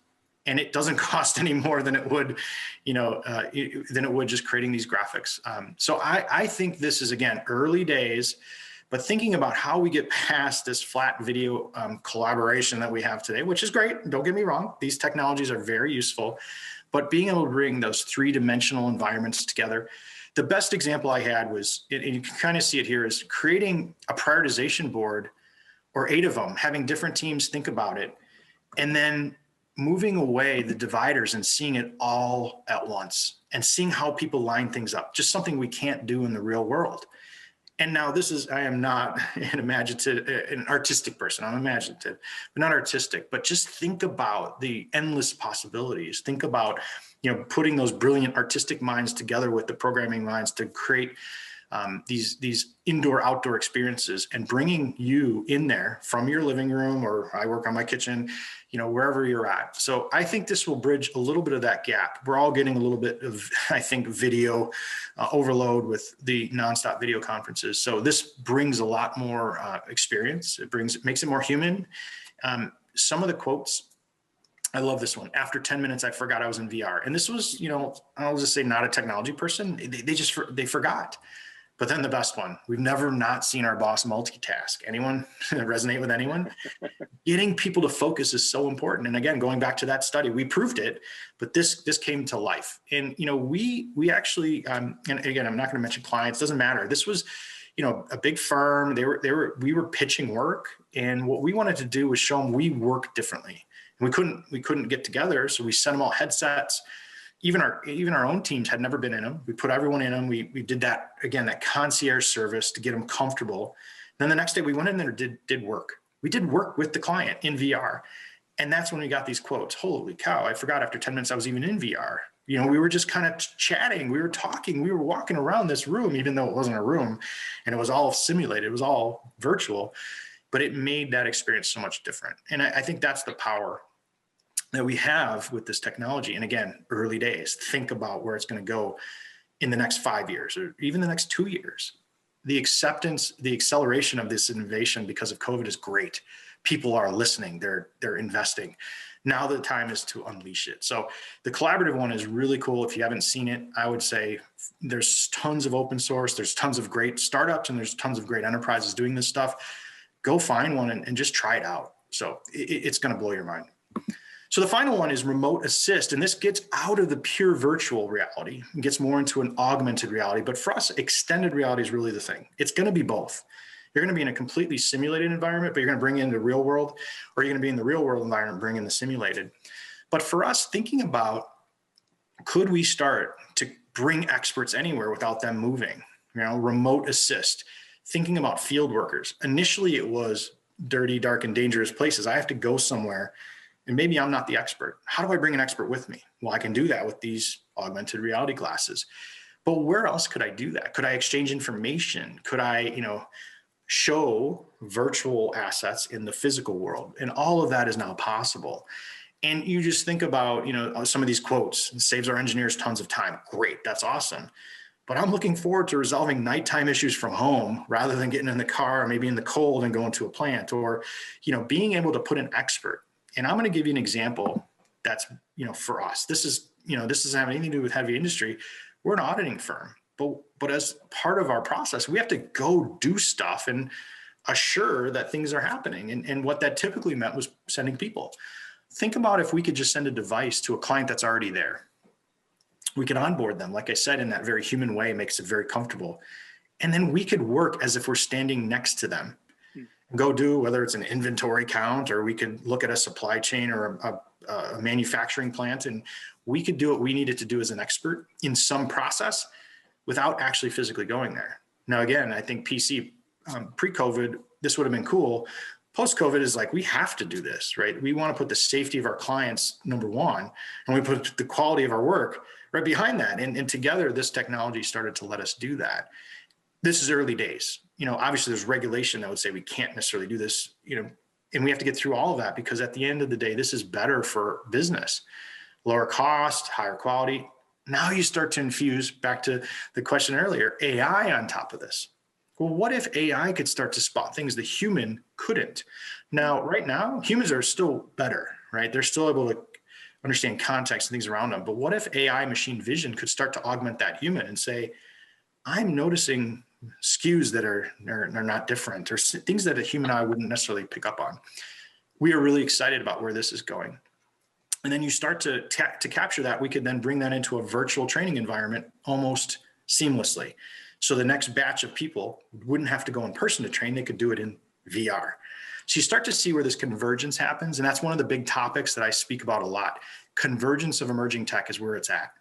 And it doesn't cost any more than it would, just creating these graphics. So I think this is, again, early days, but thinking about how we get past this flat video collaboration that we have today, which is great. Don't get me wrong. These technologies are very useful, but being able to bring those 3-dimensional environments together. The best example I had was, and you can kind of see it here, is creating a prioritization board, or 8 of them, having different teams think about it, and then moving away the dividers and seeing it all at once and seeing how people line things up, just something we can't do in the real world. And now I am not an artistic person. I'm imaginative, but not artistic. But just think about the endless possibilities. Think about, putting those brilliant artistic minds together with the programming minds to create these indoor-outdoor experiences, and bringing you in there from your living room, or I work on my kitchen, wherever you're at. So I think this will bridge a little bit of that gap. We're all getting a little bit of, I think, video overload with the nonstop video conferences. So this brings a lot more experience. It makes it more human. Some of the quotes, I love this one. After 10 minutes, I forgot I was in VR. And this was, I'll just say, not a technology person. They forgot. But then the best one, we've never not seen our boss multitask. Anyone resonate with anyone? Getting people to focus is so important. And again, going back to that study, we proved it, but this came to life. And, we actually, and again, I'm not going to mention clients, doesn't matter. This was, a big firm. We were pitching work. And what we wanted to do was show them we work differently. And we couldn't get together. So we sent them all headsets. Even our own teams had never been in them. We put everyone in them. We did that, again, that concierge service to get them comfortable. Then the next day we went in there and did work. We did work with the client in VR. And that's when we got these quotes. Holy cow, I forgot after 10 minutes I was even in VR. We were just kind of chatting. We were talking. We were walking around this room, even though it wasn't a room and it was all simulated. It was all virtual, but it made that experience so much different. And I think that's the power that we have with this technology. And again, early days, think about where it's going to go in the next 5 years or even the next 2 years. The acceptance, the acceleration of this innovation because of COVID is great. People are listening, they're investing. Now the time is to unleash it. So the collaborative one is really cool. If you haven't seen it, I would say there's tons of open source, there's tons of great startups, and there's tons of great enterprises doing this stuff. Go find one and just try it out. So it's going to blow your mind. So the final one is remote assist, and this gets out of the pure virtual reality and gets more into an augmented reality. But for us, extended reality is really the thing. It's going to be both. You're going to be in a completely simulated environment, but you're going to bring in the real world, or you're going to be in the real world environment, bring in the simulated. But for us, thinking about, could we start to bring experts anywhere without them moving? Remote assist, thinking about field workers. Initially, it was dirty, dark, and dangerous places. I have to go somewhere. And maybe I'm not the expert. How do I bring an expert with me? Well, I can do that with these augmented reality glasses. But where else could I do that? Could I exchange information? Could I, show virtual assets in the physical world? And all of that is now possible. And you just think about, some of these quotes, it saves our engineers tons of time. Great, that's awesome. But I'm looking forward to resolving nighttime issues from home rather than getting in the car, maybe in the cold and going to a plant, or, being able to put an expert. And I'm going to give you an example that's, for us, this doesn't have anything to do with heavy industry. We're an auditing firm, but as part of our process, we have to go do stuff and assure that things are happening. And what that typically meant was sending people. Think about if we could just send a device to a client that's already there. We could onboard them, like I said, in that very human way, makes it very comfortable. And then we could work as if we're standing next to them. Go do, whether it's an inventory count, or we could look at a supply chain or a manufacturing plant, and we could do what we needed to do as an expert in some process without actually physically going there. Now, again, I think PC pre-COVID, this would have been cool. Post-COVID is like, we have to do this, right? We want to put the safety of our clients number one, and we put the quality of our work right behind that. And together, this technology started to let us do that. This is early days. Obviously there's regulation that would say we can't necessarily do this, and we have to get through all of that, because at the end of the day, this is better for business. Lower cost, higher quality. Now you start to infuse, back to the question earlier, AI on top of this. Well, what if AI could start to spot things the human couldn't? Now, right now, humans are still better, right? They're still able to understand context and things around them. But what if AI machine vision could start to augment that human and say, I'm noticing SKUs that are not different, or things that a human eye wouldn't necessarily pick up on. We are really excited about where this is going. And then you start to capture that. We could then bring that into a virtual training environment almost seamlessly. So the next batch of people wouldn't have to go in person to train. They could do it in VR. So you start to see where this convergence happens. And that's one of the big topics that I speak about a lot. Convergence of emerging tech is where it's at.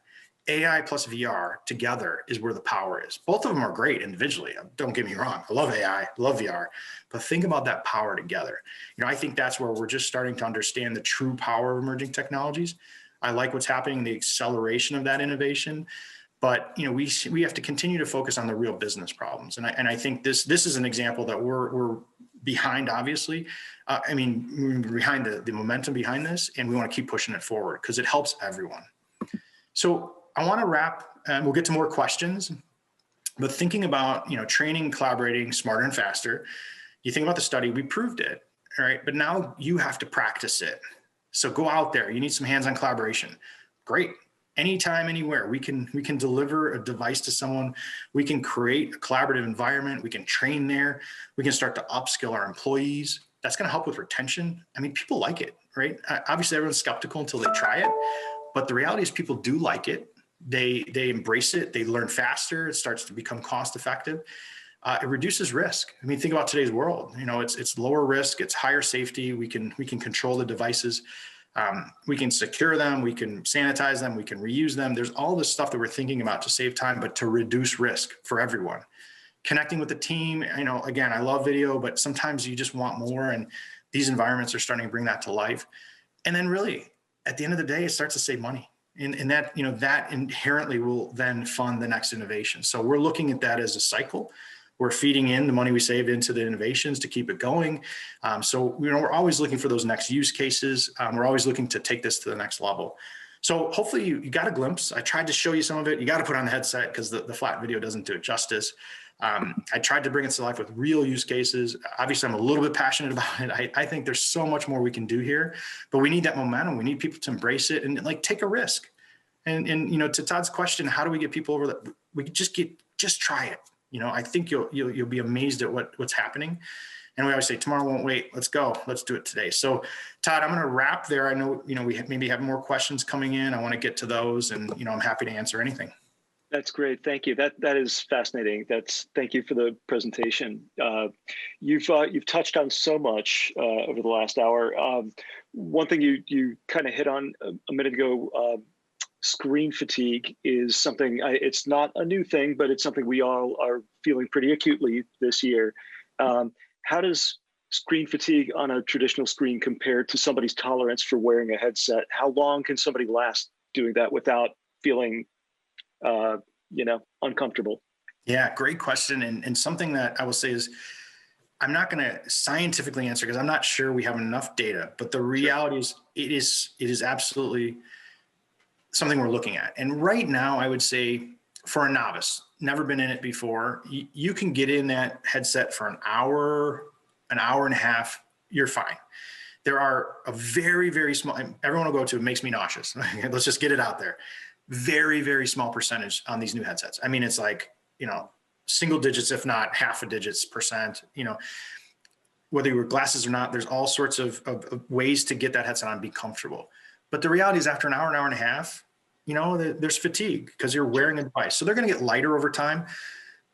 AI plus VR together is where the power is. Both of them are great individually. Don't get me wrong. I love AI, love VR, but think about that power together. I think that's where we're just starting to understand the true power of emerging technologies. I like what's happening, the acceleration of that innovation, but we have to continue to focus on the real business problems. And I think this is an example that we're behind, obviously. We're behind the momentum behind this, and we want to keep pushing it forward because it helps everyone. So I want to wrap, and we'll get to more questions, but thinking about, training, collaborating smarter and faster, you think about the study, we proved it, all right? But now you have to practice it. So go out there, you need some hands-on collaboration. Great, anytime, anywhere, we can deliver a device to someone, we can create a collaborative environment, we can train there, we can start to upskill our employees. That's gonna help with retention. People like it, right? Obviously everyone's skeptical until they try it, but the reality is people do like it. They embrace it. They learn faster. It starts to become cost effective. It reduces risk. Think about today's world. It's lower risk. It's higher safety. We can control the devices. We can secure them. We can sanitize them. We can reuse them. There's all this stuff that we're thinking about to save time, but to reduce risk for everyone. Connecting with the team. Again, I love video, but sometimes you just want more, and these environments are starting to bring that to life. And then really, at the end of the day, it starts to save money. And that, that inherently will then fund the next innovation. So we're looking at that as a cycle. We're feeding in the money we saved into the innovations to keep it going. So, we're always looking for those next use cases. We're always looking to take this to the next level. So hopefully you got a glimpse. I tried to show you some of it. You got to put on the headset because the flat video doesn't do it justice. I tried to bring it to life with real use cases. Obviously, I'm a little bit passionate about it. I think there's so much more we can do here, but we need that momentum. We need people to embrace it and take a risk. And to Todd's question, how do we get people over that? We just try it. I think you'll be amazed at what's happening. And we always say tomorrow won't wait. Let's go. Let's do it today. So Todd, I'm going to wrap there. I know we maybe have more questions coming in. I want to get to those, and I'm happy to answer anything. That's great. Thank you. That is fascinating. Thank you for the presentation. You've touched on so much over the last hour. One thing you kind of hit on a minute ago, screen fatigue is something. It's not a new thing, but it's something we all are feeling pretty acutely this year. How does screen fatigue on a traditional screen compare to somebody's tolerance for wearing a headset? How long can somebody last doing that without feeling uncomfortable? Yeah, great question. And something that I will say is, I'm not going to scientifically answer because I'm not sure we have enough data, but the reality is it is absolutely something we're looking at. And right now, I would say for a novice, never been in it before, you can get in that headset for an hour and a half, you're fine. There are a very, very small, everyone will go to, it makes me nauseous. Let's just get it out there. Very, very small percentage on these new headsets. It's like, single digits, if not half a digits percent, whether you wear glasses or not, there's all sorts of ways to get that headset on and be comfortable. But the reality is after an hour and a half, there's fatigue because you're wearing a device. So they're going to get lighter over time.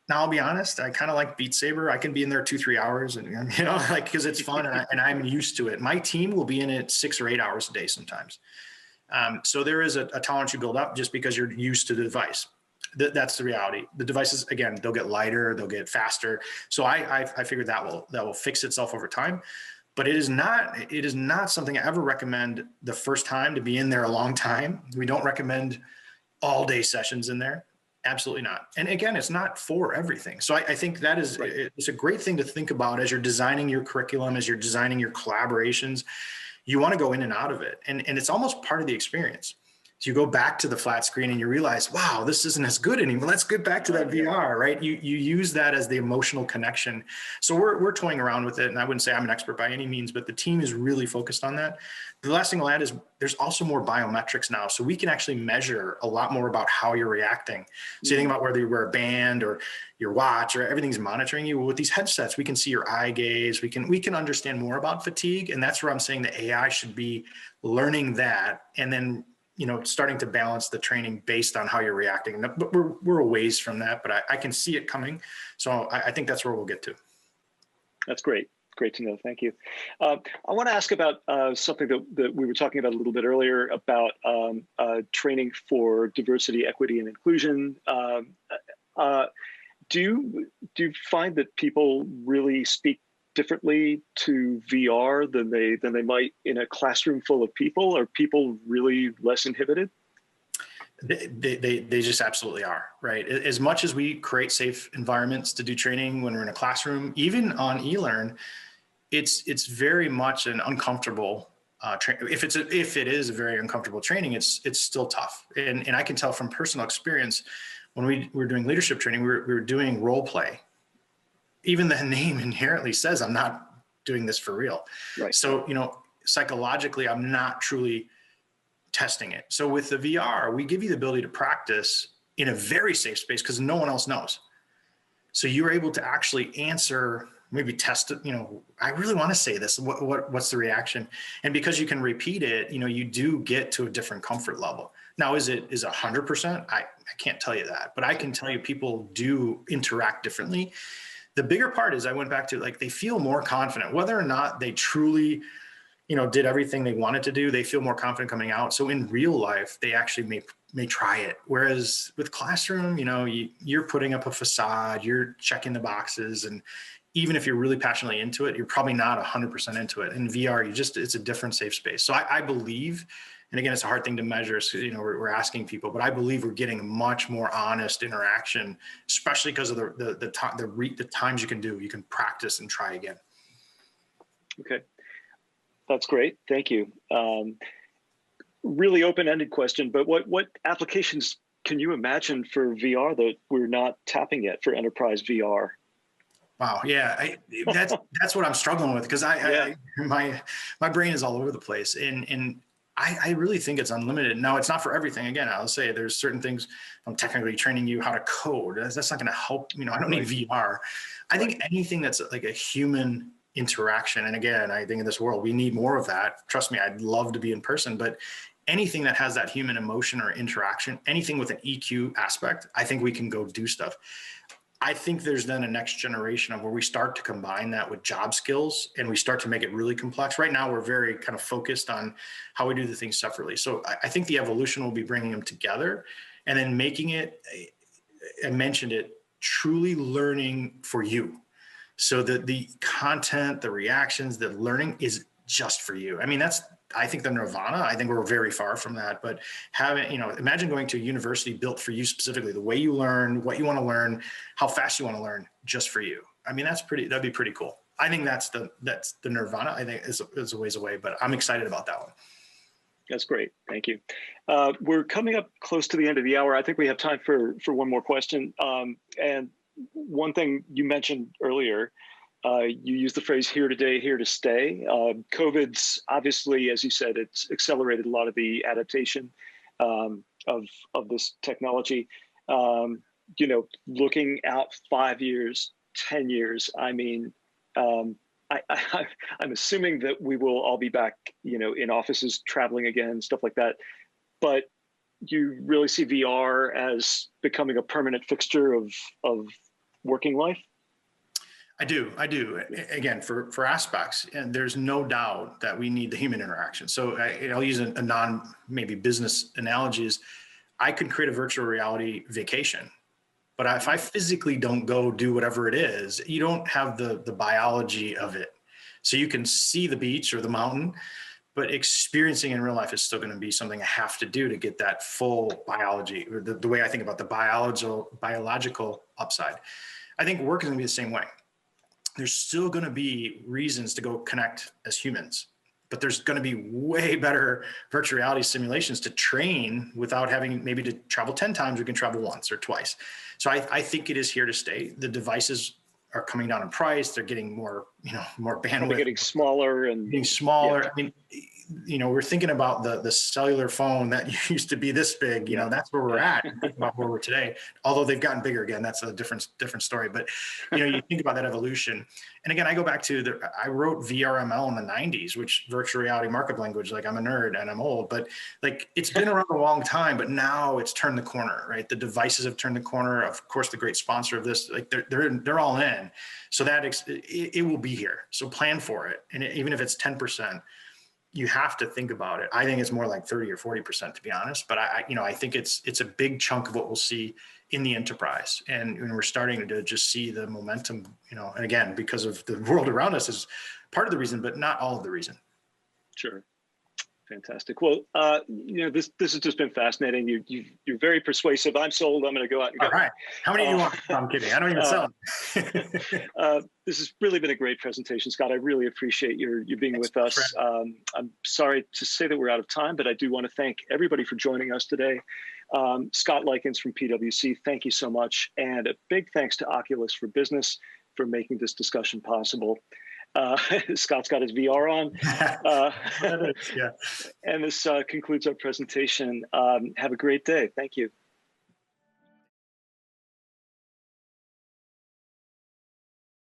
Now, I'll be honest, I kind of like Beat Saber. I can be in there 2-3 hours and, because it's fun and I'm used to it. My team will be in it 6 or 8 hours a day sometimes. So there is a tolerance you build up just because you're used to the device. That's the reality. The devices, again, they'll get lighter, they'll get faster. So I figured that will fix itself over time. But it is not something I ever recommend the first time to be in there a long time. We don't recommend all day sessions in there. Absolutely not. And again, it's not for everything. So I think that is, it's a great thing to think about as you're designing your curriculum, as you're designing your collaborations. You want to go in and out of it. And it's almost part of the experience. So you go back to the flat screen and you realize, wow, this isn't as good anymore. Let's get back to that VR, right? You use that as the emotional connection. So we're toying around with it. And I wouldn't say I'm an expert by any means, but the team is really focused on that. The last thing I'll add is there's also more biometrics now. So we can actually measure a lot more about how you're reacting. So you think about whether you wear a band or your watch or everything's monitoring you. Well, with these headsets, we can see your eye gaze. We can understand more about fatigue. And that's where I'm saying the AI should be learning that and then starting to balance the training based on how you're reacting. But we're a ways from that, but I can see it coming. So I think that's where we'll get to. That's great. Great to know. Thank you. I want to ask about something that we were talking about a little bit earlier about training for diversity, equity, and inclusion. Do you find that people really speak differently to VR than they might in a classroom full of people? Are people really less inhibited? They just absolutely are, right? As much as we create safe environments to do training when we're in a classroom, even on eLearn, it's very much an uncomfortable if it is a very uncomfortable training, it's still tough. And I can tell from personal experience, when we were doing leadership training, we were doing role play. Even the name inherently says I'm not doing this for real. Right. So, psychologically, I'm not truly testing it. So with the VR, we give you the ability to practice in a very safe space because no one else knows. So you're able to actually answer, maybe test it, I really want to say this, what's the reaction? And because you can repeat it, you do get to a different comfort level. Now, is 100%? I can't tell you that, but I can tell you people do interact differently. The bigger part is I went back to they feel more confident, whether or not they truly, did everything they wanted to do, they feel more confident coming out. So in real life, they actually may try it. Whereas with classroom, you're putting up a facade, you're checking the boxes. And even if you're really passionately into it, you're probably not 100% into it. In VR, it's a different safe space. So I believe, and again, it's a hard thing to measure. So, we're asking people, but I believe we're getting a much more honest interaction, especially because of the times you can practice and try again. Okay. That's great. Thank you. Really open-ended question, but what applications can you imagine for VR that we're not tapping yet for enterprise VR? Wow. Yeah. That's what I'm struggling with because my brain is all over the place and I really think it's unlimited. Now it's not for everything. Again, I'll say there's certain things I'm technically training you how to code. That's not going to help. I don't need VR. I think anything that's like a human interaction. And again, I think in this world, we need more of that. Trust me, I'd love to be in person, but anything that has that human emotion or interaction, anything with an EQ aspect, I think we can go do stuff. I think there's then a next generation of where we start to combine that with job skills and we start to make it really complex. Right now, we're very kind of focused on how we do the things separately. So I think the evolution will be bringing them together and then making it, I mentioned it, truly learning for you. So that the content, the reactions, the learning is just for you. I mean, I think the nirvana, I think we're very far from that, but imagine going to a university built for you specifically, the way you learn, what you want to learn, how fast you want to learn just for you. I mean, that'd be pretty cool. I think that's the nirvana. I think is a ways away, but I'm excited about that one. That's great. Thank you. We're coming up close to the end of the hour. I think we have time for one more question. And one thing you mentioned earlier, you used the phrase here today, here to stay. COVID's obviously, as you said, it's accelerated a lot of the adaptation of this technology. Looking out 5 years, 10 years, I mean, I'm assuming that we will all be back, in offices, traveling again, stuff like that. But you really see VR as becoming a permanent fixture of working life? I do. Again, for aspects, and there's no doubt that we need the human interaction. So I'll use a maybe business analogy is I could create a virtual reality vacation, but if I physically don't go do whatever it is, you don't have the biology of it. So you can see the beach or the mountain, but experiencing in real life is still going to be something I have to do to get that full biology, or the way I think about the biological upside. I think work is going to be the same way. There's still going to be reasons to go connect as humans, but there's going to be way better virtual reality simulations to train without having maybe to travel 10 times. We can travel once or twice. So I think it is here to stay. The devices are coming down in price. They're getting more, more bandwidth. They're getting smaller. Yeah. I mean, we're thinking about the cellular phone that used to be this big, that's where we're at. Think about where we're today, although they've gotten bigger again. That's a different story. But, you think about that evolution. And again, I go back to I wrote VRML in the 90s, which virtual reality markup language, like I'm a nerd and I'm old, but like it's been around a long time, but now it's turned the corner, right? The devices have turned the corner. Of course, the great sponsor of this, like they're all in. So that it will be here. So plan for it. And even if it's 10%, you have to think about it. I think it's more like 30 or 40%, to be honest. But I think it's a big chunk of what we'll see in the enterprise. And we're starting to just see the momentum, and again, because of the world around us is part of the reason, but not all of the reason. Sure. Fantastic. Well, this has just been fascinating. You're very persuasive. I'm sold. I'm going to go out and go. All right. How many do you want? No, I'm kidding. I don't even sell them. This has really been a great presentation, Scott. I really appreciate you being with us. I'm sorry to say that we're out of time, but I do want to thank everybody for joining us today. Scott Lykins from PwC, thank you so much. And a big thanks to Oculus for Business for making this discussion possible. Scott's got his VR on. Yeah. And this concludes our presentation. Have a great day. Thank you.